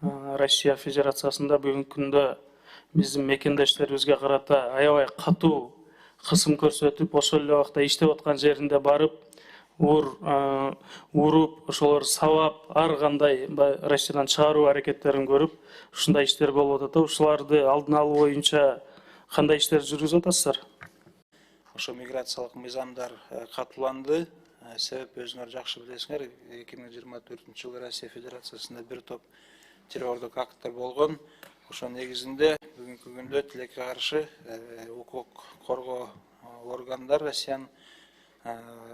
Россия Федерациясында бүгүнкү күндө биздин мекендештерибизге карата аябай катуу кысым көрсөтүп, ошол эле убакта иштеп аткан жеринде барып, уруп, ошолор сабап, ар кандай Россиядан чыгаруу аракеттерин көрүп, ушундай иштер болуп атат. Ушуларды алдын алуу боюнча кандай иштер жүргүзүп атасыздар? Ошо миграциялык мыйзамдар катууланды. Себеп өзүңөр жакшы билесиңер, 2024 жылы Россия Федерациясында бир топ террордук акттар болгон. Ошо негизинде бүгүнкү күндө тилекке каршы укук коргоо органдар Россиянын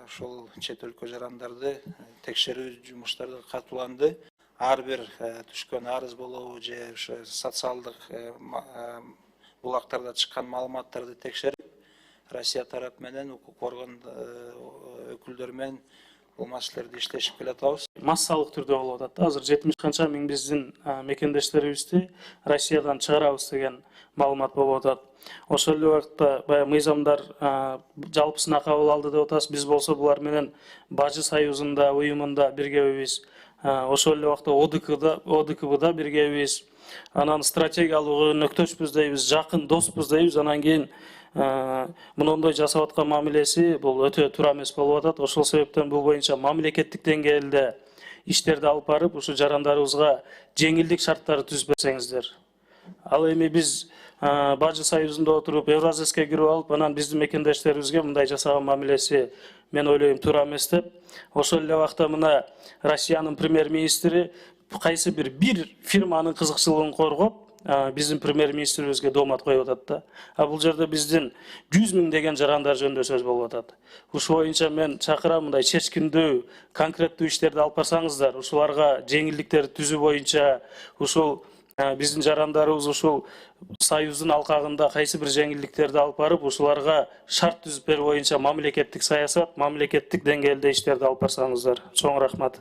ошол чет өлкө жарандарды текшерүү жумуштары катууланды. Ар бир түшкөн арыз болобу же ошо социалдык булактарда чыккан маалыматтарды текшерип, Россия тарап менен укук орган өкүлдөрү менен бул маселелерди иштешип келатабыз. Массалык түрдө болуп атат. Азыр 70 канча миң биздин мекендештерибизди Россиядан чыгарабыз деген маалымат болуп атат. Ошол эле убакта баягы мыйзамдар жалпысына кабыл алды деп атабыз. Биз болсо булар менен Бажы союзунда, уюмунда биргебиз. Ошол эле убакта ОДКБда биргебиз. Анан стратегиялык өнөктөшпүз дейбиз, жакын доспуз дейбиз. Анан кийин мындай жасап аткан мамилеси бул өтө туура эмес болуп атат. Ошол себептен бул боюнча мамлекеттик деңгээлде иштерди алып барып, ушу жарандарыбызга жеңилдик шарттары түзүп берсеңиздер. Ал эми биз Бажы союзунда отуруп, Евразияске кирип алып, анан биздин мекендештерибизге мындай жасаган мамилеси мен ойлойм туура эмес деп. Ошол эле убакта мына Россиянын премьер-министри кайсы бир фирманын кызыкчылыгын коргоп, биздин премьер-министрибизге доомат коюп атат да. Бул жерде биздин 100 миң деген жарандар жөнүндө сөз болуп атат. Ушул боюнча мен чакырам, мындай чечкиндүү, конкреттүү иштерди алып барсаңыздар, ушуларга жеңилдиктерди түзүү боюнча, ушул биздин жарандарыбыз ушул союздун алкагында кайсы бир жеңилдиктерди алып барып, ушуларга шарт түзүп берүү боюнча мамлекеттик саясат, мамлекеттик деңгээлде иштерди алып барсаңыздар. Чоң рахмат.